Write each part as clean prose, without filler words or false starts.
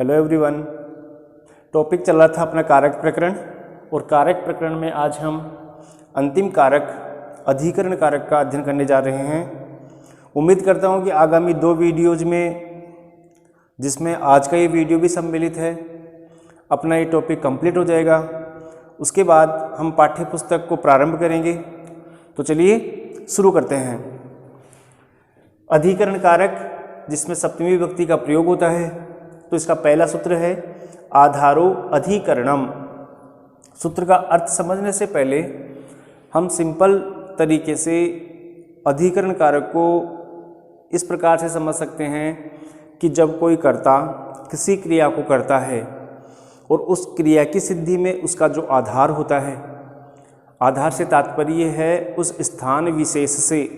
Hello everyone. Topic चल रहा था अपना कारक प्रकरण, और कारक प्रकरण में आज हम अंतिम कारक अधिकरण कारक का अध्ययन करने जा रहे हैं। उम्मीद करता हूं कि आगामी 2 वीडियोज में, जिसमें आज का ये वीडियो भी सम्मिलित है, अपना ये टॉपिक कंप्लीट हो जाएगा। उसके बाद हम पाठ्य पुस्तक को प्रारंभ करेंगे। तो चलिए शुरू करते हैं। अधिकरण कारक जिसमें सप्तमी विभक्ति का प्रयोग होता है, तो इसका पहला सूत्र है आधारो अधिकरणम। सूत्र का अर्थ समझने से पहले हम सिंपल तरीके से अधिकरण कारक को इस प्रकार से समझ सकते हैं कि जब कोई कर्ता किसी क्रिया को करता है और उस क्रिया की सिद्धि में उसका जो आधार होता है, आधार से तात्पर्य है उस स्थान विशेष से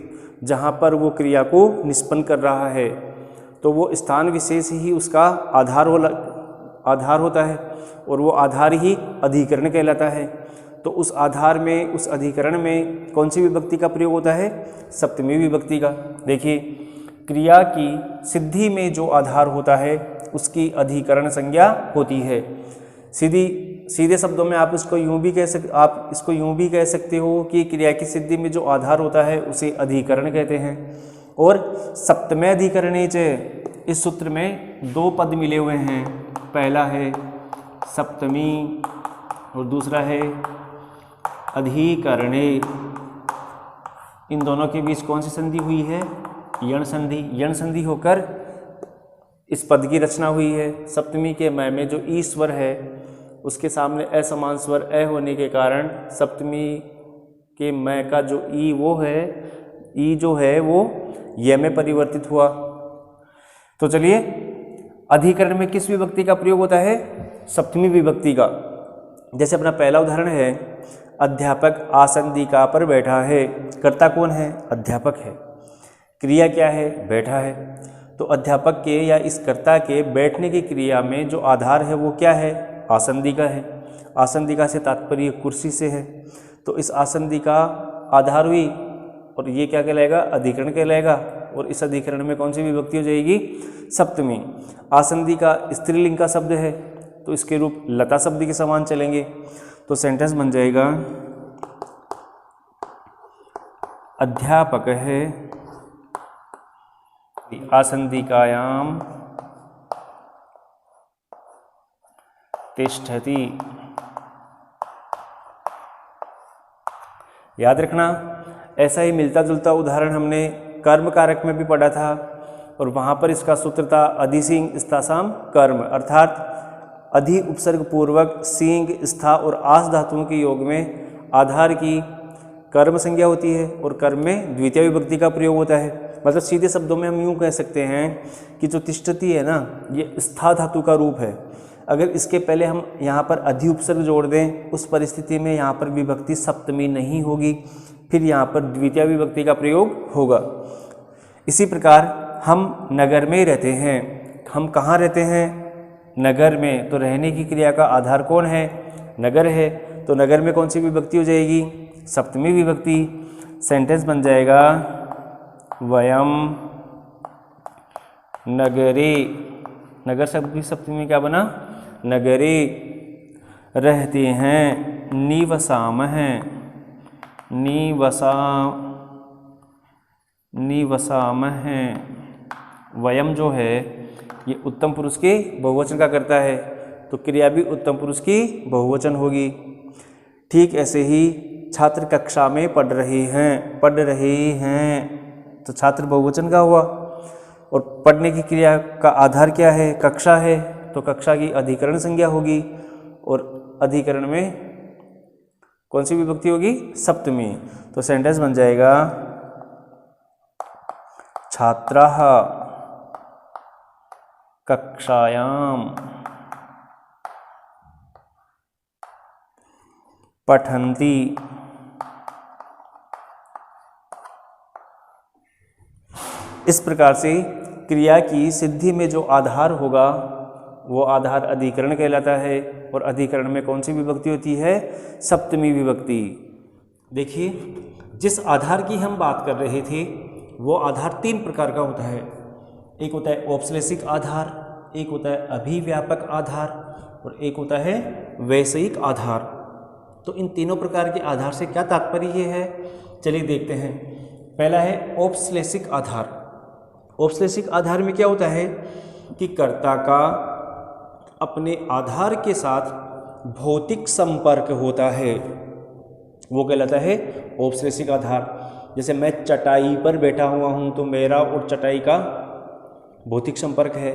जहाँ पर वो क्रिया को निष्पन्न कर रहा है, तो वो स्थान विशेष ही उसका आधार होता है और वो आधार ही अधिकरण कहलाता है। तो उस आधार में, उस अधिकरण में कौन सी विभक्ति का प्रयोग होता है? सप्तमी विभक्ति का। देखिए, क्रिया की सिद्धि में जो आधार होता है उसकी अधिकरण संज्ञा होती है। सीधे शब्दों में आप इसको यूँ भी कह सकते हो कि क्रिया की सिद्धि में जो आधार होता है उसे अधिकरण कहते हैं। और सप्तमे अधिकरणे च, इस सूत्र में 2 पद मिले हुए हैं। पहला है सप्तमी और दूसरा है अधिकरणे। इन दोनों के बीच कौन सी संधि हुई है? यण संधि। यण संधि होकर इस पद की रचना हुई है। सप्तमी के मय में जो ई स्वर है उसके सामने असमान स्वर अ होने के कारण सप्तमी के मय का जो ई जो है वो य में परिवर्तित हुआ। तो चलिए, अधिकरण में किस विभक्ति का प्रयोग होता है? सप्तमी विभक्ति का। जैसे अपना पहला उदाहरण है, अध्यापक आसंदिका पर बैठा है। कर्ता कौन है? अध्यापक है। क्रिया क्या है? बैठा है। तो अध्यापक के या इस कर्ता के बैठने की क्रिया में जो आधार है वो क्या है? आसंदिका है। आसंदिका से तात्पर्य कुर्सी से है। तो इस आसंदिका आधार हुई और ये क्या कहलाएगा? अधिकरण कहलाएगा। और इस अधिकरण में कौन सी विभक्ति हो जाएगी? सप्तमी। आसंदिका स्त्रीलिंग का शब्द है, तो इसके रूप लता शब्द के समान चलेंगे। तो सेंटेंस बन जाएगा, अध्यापक है आसंदिकायाम तिष्ठति। याद रखना, ऐसा ही मिलता जुलता उदाहरण हमने कर्म कारक में भी पढ़ा था, और वहाँ पर इसका सूत्र था अधिसिंग स्थासाम कर्म, अर्थात अधि उपसर्ग पूर्वक सिंग, स्था और आस धातुओं के योग में आधार की कर्म संज्ञा होती है और कर्म में द्वितीय विभक्ति का प्रयोग होता है। मतलब सीधे शब्दों में हम यूँ कह सकते हैं कि जो तिष्ठति है ना, ये स्था धातु का रूप है। अगर इसके पहले हम यहाँ पर अधि उपसर्ग जोड़ दें, उस परिस्थिति में यहाँ पर विभक्ति सप्तमी नहीं होगी, फिर यहाँ पर द्वितीय विभक्ति का प्रयोग होगा। इसी प्रकार हम नगर में रहते हैं। हम कहाँ रहते हैं? नगर में। तो रहने की क्रिया का आधार कौन है? नगर है। तो नगर में कौन सी विभक्ति हो जाएगी? सप्तमी विभक्ति। सेंटेंस बन जाएगा, वयम नगरे। नगर शब्द की सप्तमी क्या बना? नगरे। रहते हैं, निवसाम हैं, निवसाम हैं। वयम जो है ये उत्तम पुरुष के बहुवचन का करता है, तो क्रिया भी उत्तम पुरुष की बहुवचन होगी। ठीक ऐसे ही छात्र कक्षा में पढ़ रहे हैं, तो छात्र बहुवचन का हुआ। और पढ़ने की क्रिया का आधार क्या है? कक्षा है, तो कक्षा की अधिकरण संज्ञा होगी। और अधिकरण में कौन सी विभक्ति होगी? सप्तमी। तो सेंटेंस बन जाएगा, छात्राः कक्षायाम पठन्ति। इस प्रकार से क्रिया की सिद्धि में जो आधार होगा वो आधार अधिकरण कहलाता है। और अधिकरण में कौन सी विभक्ति होती है? सप्तमी विभक्ति। देखिए, जिस आधार की हम बात कर रहे थे वो आधार 3 प्रकार का होता है। एक होता है औपश्लेषिक आधार, एक होता है अभिव्यापक आधार और एक होता है वैषयिक आधार। तो इन तीनों प्रकार के आधार से क्या तात्पर्य है, चलिए देखते हैं। पहला है औपश्लेषिक आधार। औपश्लेषिक आधार में क्या होता है कि कर्ता का अपने आधार के साथ भौतिक संपर्क होता है, वो कहलाता है औपश्लेषिक आधार। जैसे मैं चटाई पर बैठा हुआ हूँ तो मेरा और चटाई का भौतिक संपर्क है।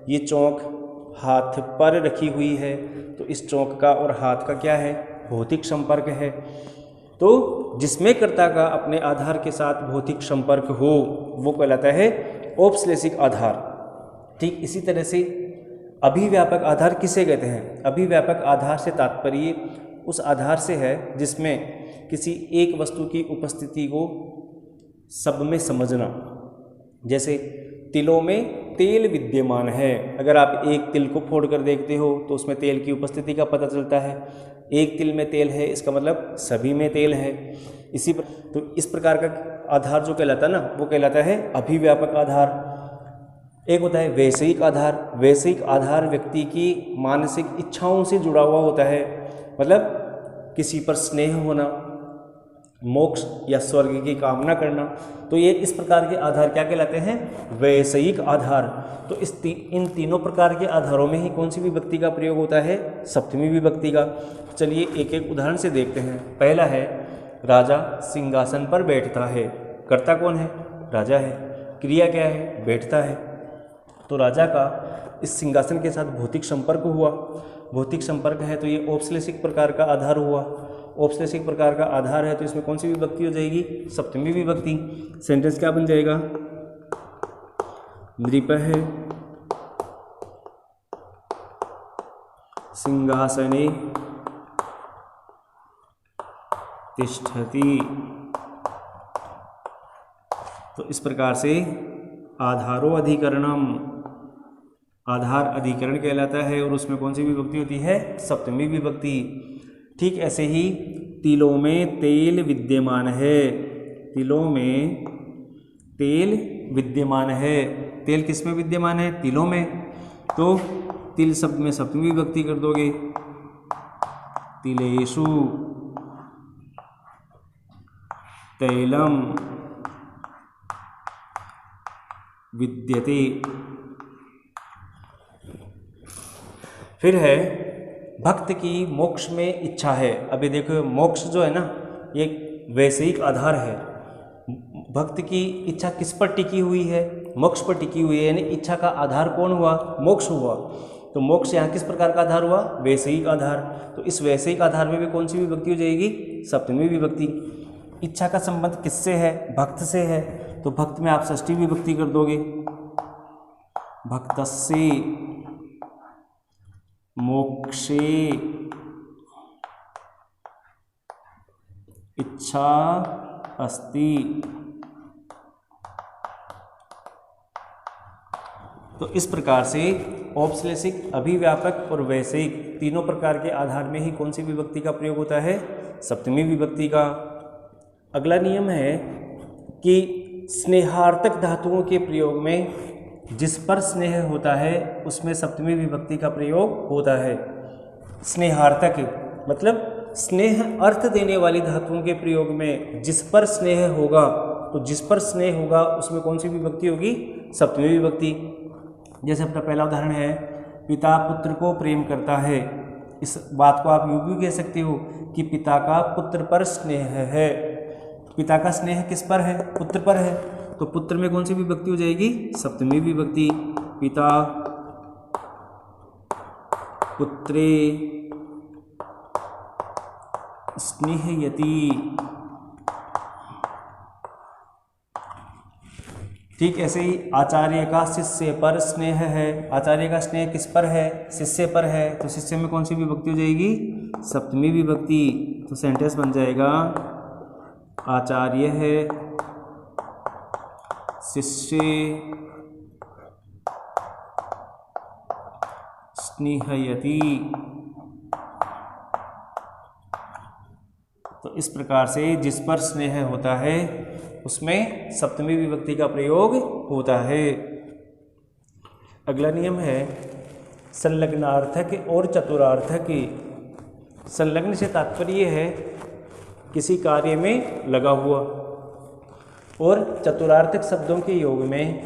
ये चौक हाथ पर रखी हुई है तो इस चौक का और हाथ का क्या है, भौतिक संपर्क है। तो जिसमें कर्ता का अपने आधार के साथ भौतिक संपर्क हो वो कहलाता है औपश्लेषिक आधार। ठीक इसी तरह से अभिव्यापक आधार किसे कहते हैं? अभिव्यापक आधार से तात्पर्य उस आधार से है जिसमें किसी एक वस्तु की उपस्थिति को सब में समझना। जैसे तिलों में तेल विद्यमान है, अगर आप एक तिल को फोड़ कर देखते हो तो उसमें तेल की उपस्थिति का पता चलता है। एक तिल में तेल है इसका मतलब सभी में तेल है। तो इस प्रकार का आधार जो कहलाता है ना वो कहलाता है अभिव्यापक आधार। एक होता है वैषयिक आधार। वैषयिक आधार व्यक्ति की मानसिक इच्छाओं से जुड़ा हुआ होता है, मतलब किसी पर स्नेह होना, मोक्ष या स्वर्ग की कामना करना। तो ये इस प्रकार के आधार क्या कहलाते हैं? वैषयिक आधार। तो इन तीनों प्रकार के आधारों में ही कौन सी विभक्ति का प्रयोग होता है? सप्तमी विभक्ति का। चलिए एक एक उदाहरण से देखते हैं। पहला है राजा सिंहासन पर बैठता है। कर्ता कौन है? राजा है। क्रिया क्या है? बैठता है। तो राजा का इस सिंहासन के साथ भौतिक संपर्क हुआ। भौतिक संपर्क है तो ये औपश्लेषिक प्रकार का आधार हुआ। औपश्लेषिक प्रकार का आधार है तो इसमें कौन सी विभक्ति हो जाएगी? सप्तमी विभक्ति। सेंटेंस क्या बन जाएगा? नृपः सिंहासने तिष्ठति। तो इस प्रकार से आधारो अधिकरणम, आधार अधिकरण कहलाता है और उसमें कौन सी विभक्ति होती है? सप्तमी विभक्ति। ठीक ऐसे ही तिलों में तेल विद्यमान है। तिलों में तेल विद्यमान है। तेल किस में विद्यमान है? तिलों में। तो तिल शब्द में सप्तमी विभक्ति कर दोगे, तिलेषु तैलम विद्यते। फिर है भक्त की मोक्ष में इच्छा है। अभी देखो मोक्ष जो है ना ये वैषयिक आधार है। भक्त की इच्छा किस पर टिकी हुई है? मोक्ष पर टिकी हुई है, यानी इच्छा का आधार कौन हुआ? मोक्ष हुआ। तो मोक्ष यहाँ किस प्रकार का आधार हुआ? वैषयिक आधार। तो इस वैषयिक आधार में भी कौन सी विभक्ति हो जाएगी? सप्तमी विभक्ति। इच्छा का संबंध किससे है? भक्त से है। तो भक्त में आप षष्ठी विभक्ति कर दोगे, भक्तस्य मोक्षे इच्छा अस्ति। तो इस प्रकार से औपश्लेषिक, अभिव्यापक और वैषयिक तीनों प्रकार के आधार में ही कौन सी विभक्ति का प्रयोग होता है? सप्तमी विभक्ति का। अगला नियम है कि स्नेहार्थक धातुओं के प्रयोग में जिस पर स्नेह होता है उसमें सप्तमी विभक्ति का प्रयोग होता है। स्नेहार्थक मतलब स्नेह अर्थ देने वाली धातुओं के प्रयोग में जिस पर स्नेह होगा, तो जिस पर स्नेह होगा उसमें कौन सी विभक्ति होगी? सप्तमी विभक्ति। जैसे अपना पहला उदाहरण है, पिता पुत्र को प्रेम करता है। इस बात को आप यूँ भी कह सकते हो कि पिता का पुत्र पर स्नेह है। पिता का स्नेह किस पर है? पुत्र पर है। तो पुत्र में कौन सी विभक्ति हो जाएगी? सप्तमी विभक्ति। पिता पुत्रे स्नेहयति। ठीक ऐसे ही आचार्य का शिष्य पर स्नेह है। आचार्य का स्नेह किस पर है? शिष्य पर है। तो शिष्य में कौन सी विभक्ति हो जाएगी? सप्तमी विभक्ति। तो सेंटेंस बन जाएगा आचार्य है शिष्य स्नेहयति। तो इस प्रकार से जिस पर स्नेह होता है उसमें सप्तमी विभक्ति का प्रयोग होता है। अगला नियम है संलग्नार्थक और चतुरार्थक। संलग्न से तात्पर्य है किसी कार्य में लगा हुआ, और चतुरार्थक शब्दों के योग में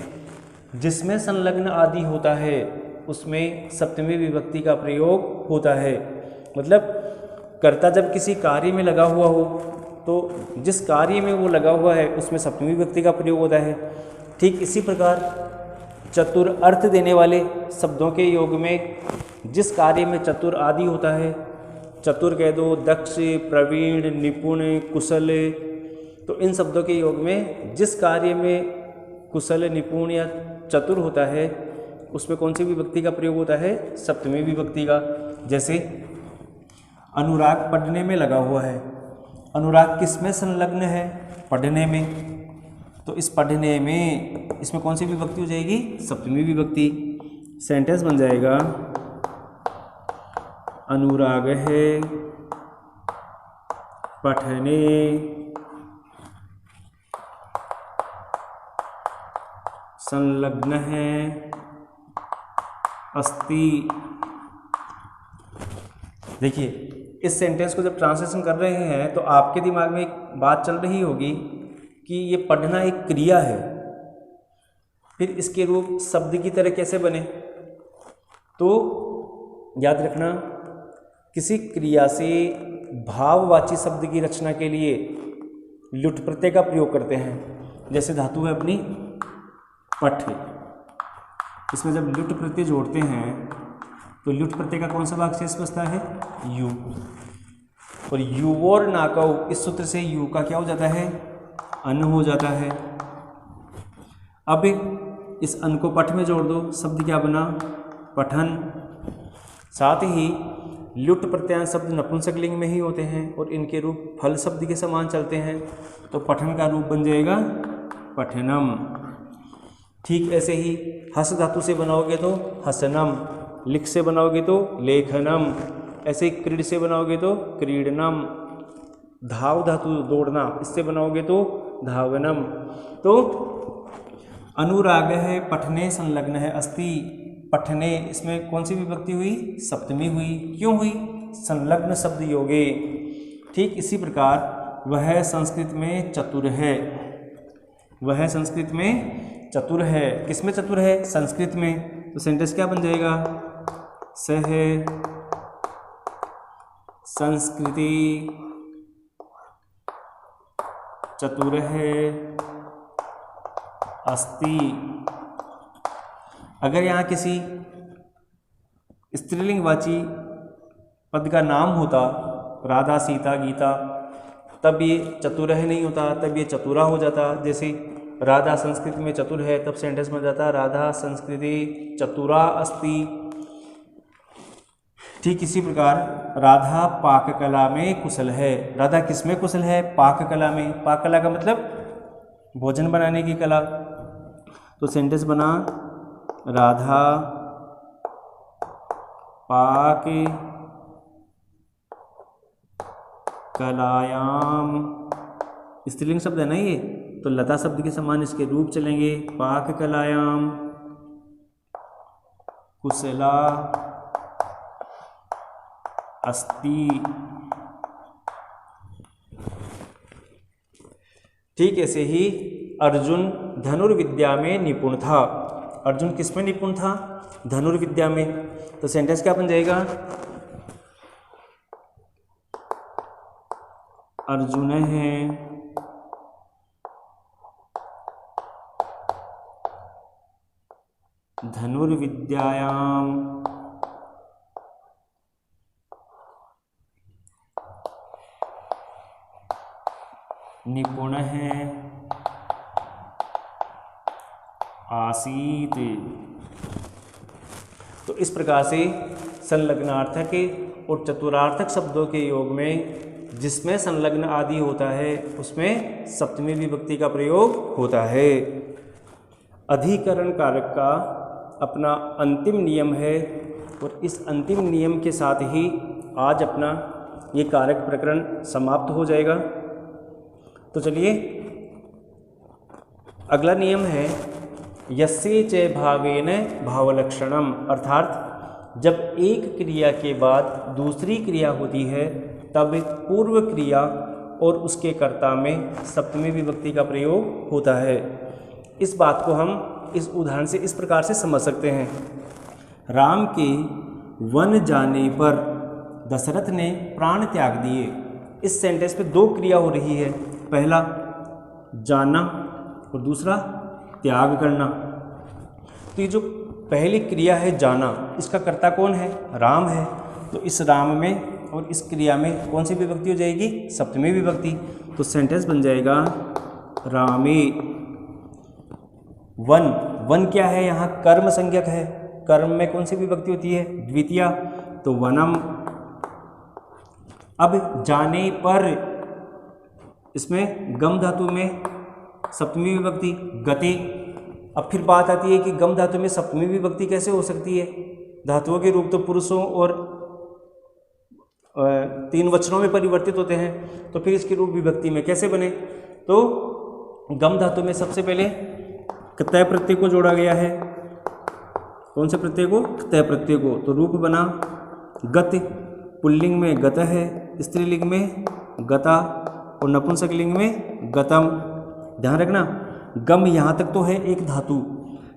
जिसमें संलग्न आदि होता है उसमें सप्तमी विभक्ति का प्रयोग होता है। मतलब कर्ता जब किसी कार्य में लगा हुआ हो तो जिस कार्य में वो लगा हुआ है उसमें सप्तमी विभक्ति का प्रयोग होता है। ठीक इसी प्रकार चतुर अर्थ देने वाले शब्दों के योग में जिस कार्य में चतुर आदि होता है, चतुर कह दो, दक्ष, प्रवीण, निपुण, कुशल, तो इन शब्दों के योग में जिस कार्य में कुशल, निपुण या चतुर होता है उसमें कौन सी विभक्ति का प्रयोग होता है? सप्तमी विभक्ति का। जैसे अनुराग पढ़ने में लगा हुआ है, अनुराग किस में संलग्न है? पढ़ने में, तो इस पढ़ने में इसमें कौन सी विभक्ति हो जाएगी? सप्तमी विभक्ति। सेंटेंस बन जाएगा अनुराग है पठने संलग्न है अस्ति। देखिए इस सेंटेंस को जब ट्रांसलेशन कर रहे हैं तो आपके दिमाग में एक बात चल रही होगी कि ये पढ़ना एक क्रिया है, फिर इसके रूप शब्द की तरह कैसे बने? तो याद रखना, किसी क्रिया से भाववाची शब्द की रचना के लिए लुट प्रत्यय का प्रयोग करते हैं। जैसे धातु है अपनी पठ, इसमें जब लुट प्रत्यय जोड़ते हैं तो लुट प्रत्यय का कौन सा भाग शेष बचता है? यू। और यू और नाकऊ, इस सूत्र से यू का क्या हो जाता है? अन हो जाता है। अब इस अन को पठ में जोड़ दो, शब्द क्या बना? पठन। साथ ही लुट प्रत्यय शब्द नपुंसकलिंग में ही होते हैं और इनके रूप फल शब्द के समान चलते हैं, तो पठन का रूप बन जाएगा पठनम। ठीक ऐसे ही हस धातु से बनाओगे तो हसनम, लिख से बनाओगे तो लेखनम, ऐसे ही क्रीड से बनाओगे तो क्रीडनम, धाव धातु दौड़ना, इससे बनाओगे तो धावनम। तो अनुराग है पठने संलग्न है अस्ति। पठने, इसमें कौन सी विभक्ति हुई? सप्तमी हुई। क्यों हुई? संलग्न शब्द योगे। ठीक इसी प्रकार वह संस्कृत में चतुर है, वह संस्कृत में चतुर है। किसमें चतुर है? संस्कृत में। तो सेंटेंस क्या बन जाएगा? सह संस्कृति चतुर है अस्ति। अगर यहाँ किसी स्त्रीलिंगवाची पद का नाम होता, राधा, सीता, गीता, तब ये चतुरह नहीं होता, तब ये चतुरा हो जाता। जैसे राधा संस्कृत में चतुर है, तब सेंटेंस बन जाता राधा संस्कृति चतुरा अस्ति। ठीक इसी प्रकार राधा पाककला में कुशल है। राधा किस में कुशल है? पाककला में। पाककला का मतलब भोजन बनाने की कला। तो सेंटेंस बना राधा पाक कलायाम। स्त्रीलिंग शब्द है ना ये, तो लता शब्द के समान इसके रूप चलेंगे। पाक कलायाम कुशला अस्ति। ठीक ऐसे ही अर्जुन धनुर्विद्या में निपुण था। अर्जुन किस में निपुण था? धनुर्विद्या में। तो सेंटेंस क्या बन जाएगा? अर्जुन है धनुर्विद्यायाम निपुण है आसीत। तो इस प्रकार से संलग्नार्थक और चतुरार्थक शब्दों के योग में जिसमें संलग्न आदि होता है उसमें सप्तमी विभक्ति का प्रयोग होता है। अधिकरण कारक का अपना अंतिम नियम है और इस अंतिम नियम के साथ ही आज अपना ये कारक प्रकरण समाप्त हो जाएगा। तो चलिए अगला नियम है यस्य च भावेन भावलक्षणम, अर्थात जब एक क्रिया के बाद दूसरी क्रिया होती है तब पूर्व क्रिया और उसके कर्ता में सप्तमी विभक्ति का प्रयोग होता है। इस बात को हम इस उदाहरण से इस प्रकार से समझ सकते हैं। राम के वन जाने पर दशरथ ने प्राण त्याग दिए। इस सेंटेंस में दो क्रिया हो रही है, पहला जाना और दूसरा त्याग करना। तो ये जो पहली क्रिया है जाना, इसका कर्ता कौन है? राम है। तो इस राम में और इस क्रिया में कौन सी विभक्ति हो जाएगी? सप्तमी विभक्ति। तो सेंटेंस बन जाएगा रामे वन। वन क्या है? यहाँ कर्म संज्ञक है। कर्म में कौन सी विभक्ति होती है? द्वितीया। तो वनम। अब जाने पर, इसमें गम धातु में सप्तमी विभक्ति गते। अब फिर बात आती है कि गम धातु में सप्तमी विभक्ति कैसे हो सकती है? धातुओं के रूप तो पुरुषों और तीन वचनों में परिवर्तित होते हैं, तो फिर इसके रूप विभक्ति में कैसे बने? तो गम धातु में सबसे पहले तय प्रत्यय को जोड़ा गया है। कौन से प्रत्यय को? तय प्रत्यय को। तो रूप बना गत। पुल्लिंग में गत है, स्त्रीलिंग में गता और नपुंसक लिंग में गतम। ध्यान रखना, गम यहाँ तक तो है एक धातु,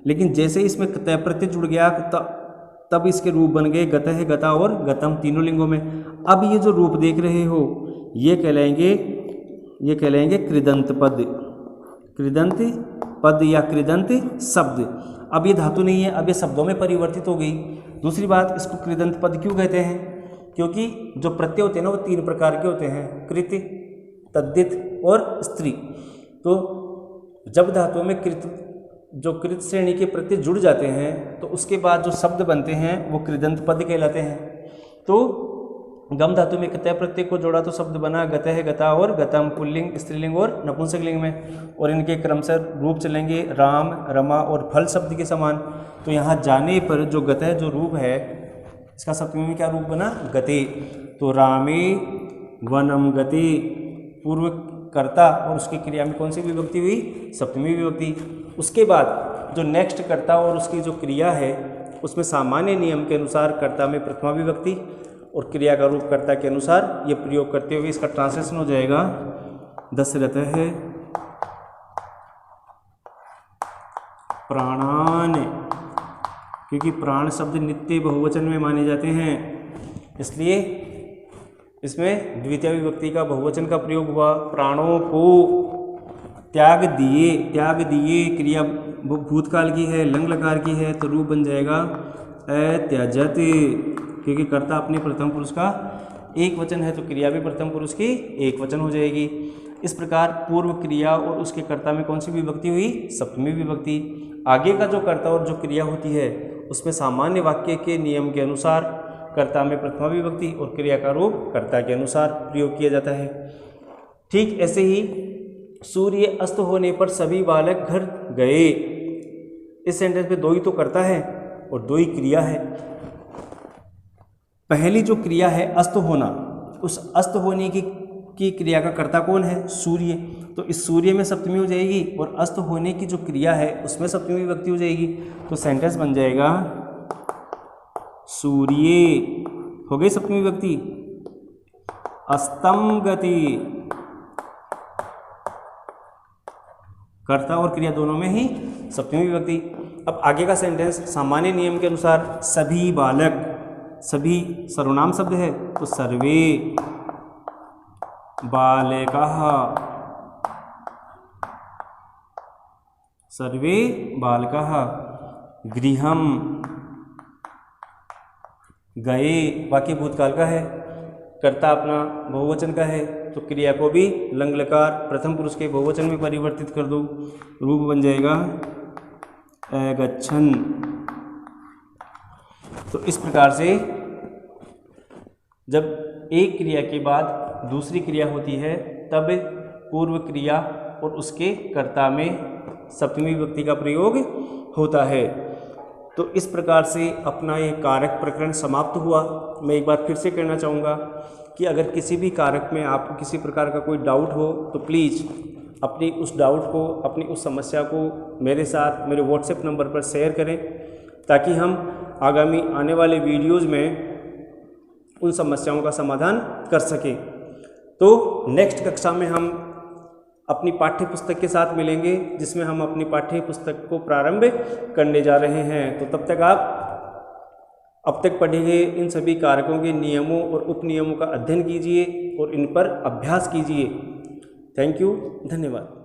लेकिन जैसे इसमें तय प्रत्यय जुड़ गया तब इसके रूप बन गए गत है, गता और गतम, तीनों लिंगों में। अब ये जो रूप देख रहे हो ये कहलाएंगे कृदंत पद। कृदंत पद या कृदंत शब्द। अब ये धातु नहीं है, अब ये शब्दों में परिवर्तित हो गई। दूसरी बात, इसको कृदंत पद क्यों कहते हैं? क्योंकि जो प्रत्यय होते हैं ना वो तीन प्रकार के होते हैं, कृत, तद्धित और स्त्री। तो जब धातुओं में कृत श्रेणी के प्रत्यय जुड़ जाते हैं तो उसके बाद जो शब्द बनते हैं वो कृदंत पद कहलाते हैं। तो गम धातु में तय प्रत्यय को जोड़ा तो शब्द बना गत है, गता और गतम, पुल्लिंग, स्त्रीलिंग और नपुंसक लिंग में, और इनके क्रमशः रूप चलेंगे राम, रमा और फल शब्द के समान। तो यहाँ जाने पर जो गत है, जो रूप है, इसका सप्तमी में क्या रूप बना? गते। तो रामे वनम गते, पूर्व कर्ता और उसकी क्रिया में कौन सी विभक्ति हुई? सप्तमी विभक्ति। उसके बाद जो नेक्स्ट कर्ता और उसकी जो क्रिया है उसमें सामान्य नियम के अनुसार कर्ता में प्रथमा विभक्ति और क्रिया का रूप कर्ता के अनुसार ये प्रयोग करते हुए इसका ट्रांसलेशन हो जाएगा दशरथ है प्राणान, क्योंकि प्राण शब्द नित्य बहुवचन में माने जाते हैं, इसलिए इसमें द्वितीय विभक्ति का बहुवचन का प्रयोग हुआ। प्राणों को त्याग दिए, त्याग दिए क्रिया भूतकाल की है, लंग लकार की है, तो रूप बन जाएगा अत्यजत, क्योंकि कर्ता अपने प्रथम पुरुष का एक वचन है तो क्रिया भी प्रथम पुरुष की एक वचन हो जाएगी। इस प्रकार पूर्व क्रिया और उसके कर्ता में कौन सी विभक्ति हुई? सप्तमी विभक्ति। आगे का जो कर्ता और जो क्रिया होती है उसमें सामान्य वाक्य के नियम के अनुसार कर्ता में प्रथमा विभक्ति और क्रिया का रूप कर्ता के अनुसार प्रयोग किया जाता है। ठीक ऐसे ही सूर्य अस्त होने पर सभी बालक घर गए, इस सेंटेंस में दो ही तो कर्ता है और दो ही क्रिया है। पहली जो क्रिया है अस्त होना, उस अस्त होने की क्रिया का कर्ता कौन है? सूर्य। तो इस सूर्य में सप्तमी हो जाएगी और अस्त होने की जो क्रिया है उसमें सप्तमी विभक्ति हो जाएगी, तो सेंटेंस बन जाएगा सूर्य, हो गई सप्तमी विभक्ति। अस्तम गति, कर्ता और क्रिया दोनों में ही सप्तमी विभक्ति। अब आगे का सेंटेंस सामान्य नियम के अनुसार सभी बालक, सभी सर्वनाम शब्द है तो सर्वे बालकाः, सर्वे बालकाः गृहम गए, वाक्य भूतकाल का है, कर्ता अपना बहुवचन का है तो क्रिया को भी लंग लकार प्रथम पुरुष के बहुवचन में परिवर्तित कर दो, रूप बन जाएगा अगच्छन्। तो इस प्रकार से जब एक क्रिया के बाद दूसरी क्रिया होती है तब पूर्व क्रिया और उसके कर्ता में सप्तमी विभक्ति का प्रयोग होता है। तो इस प्रकार से अपना ये कारक प्रकरण समाप्त हुआ। मैं एक बार फिर से कहना चाहूँगा कि अगर किसी भी कारक में आपको किसी प्रकार का कोई डाउट हो तो प्लीज़ अपनी उस डाउट को, अपनी उस समस्या को मेरे साथ मेरे व्हाट्सएप नंबर पर शेयर करें, ताकि हम आगामी आने वाले वीडियोज़ में उन समस्याओं का समाधान कर सकें। तो नेक्स्ट कक्षा में हम अपनी पाठ्य पुस्तक के साथ मिलेंगे, जिसमें हम अपनी पाठ्य पुस्तक को प्रारंभ करने जा रहे हैं। तो तब तक आप अब तक पढ़े गए इन सभी कारकों के नियमों और उपनियमों का अध्ययन कीजिए और इन पर अभ्यास कीजिए। थैंक यू, धन्यवाद।